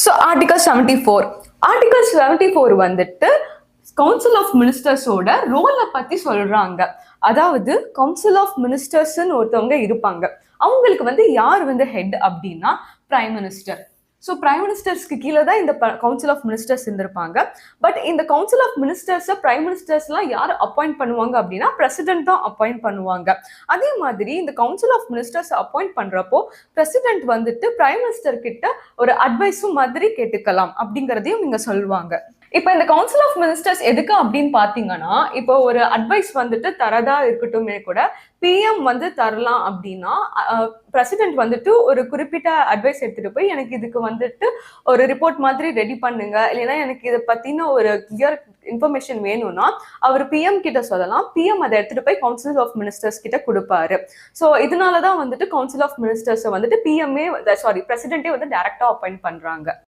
So article 74 article 74 வந்துட்டு council of மினிஸ்டர்ஸோட ரோலை பத்தி சொல்றாங்க. அதாவது கவுன்சில் ஆஃப் மினிஸ்டர்ஸ்ன்னு ஒருத்தவங்க இருப்பாங்க. அவங்களுக்கு வந்து யார் வந்து ஹெட் அப்படின்னா பிரைம் மினிஸ்டர். ஸோ பிரைம் மினிஸ்டர்ஸ்க்கு கீழே தான் இந்த கவுன்சில் ஆஃப் மினிஸ்டர்ஸ் இருந்திருப்பாங்க. பட் இந்த கவுன்சில் ஆஃப் மினிஸ்டர்ஸை பிரைம் மினிஸ்டர்ஸ்லாம் யார் அப்பாயிண்ட் பண்ணுவாங்க அப்படின்னா பிரசிடென்ட் தான் அப்பாயிண்ட் பண்ணுவாங்க. அதே மாதிரி இந்த கவுன்சில் ஆஃப் மினிஸ்டர்ஸ் அப்பாயிண்ட் பண்றப்போ பிரசிடென்ட் வந்துட்டு பிரைம் மினிஸ்டர் கிட்ட ஒரு அட்வைஸும் மாதிரி கேட்டுக்கலாம் அப்படிங்கிறதையும் நீங்க சொல்லுவாங்க. இப்போ இந்த கவுன்சில் ஆஃப் மினிஸ்டர்ஸ் எதுக்கு அப்படின்னு பாத்தீங்கன்னா, இப்போ ஒரு அட்வைஸ் வந்துட்டு தரதா இருக்கட்டுமே கூட பிஎம் வந்து தரலாம் அப்படின்னா பிரசிடென்ட் வந்துட்டு ஒரு குறிப்பிட்ட அட்வைஸ் எடுத்துட்டு போய் எனக்கு இதுக்கு வந்துட்டு ஒரு ரிப்போர்ட் மாதிரி ரெடி பண்ணுங்க, இல்லைன்னா எனக்கு இதை பத்தின ஒரு கிளியர் இன்ஃபர்மேஷன் வேணும்னா அவர் பிஎம் கிட்ட சொல்லலாம். பிஎம் அதை எடுத்துட்டு போய் கவுன்சில் ஆஃப் மினிஸ்டர்ஸ் கிட்ட கொடுப்பாரு. ஸோ இதனாலதான் வந்துட்டு கவுன்சில் ஆஃப் மினிஸ்டர்ஸை வந்துட்டு பிரசிடென்ட்டே வந்து டைரக்டா அப்பாயிண்ட் பண்றாங்க.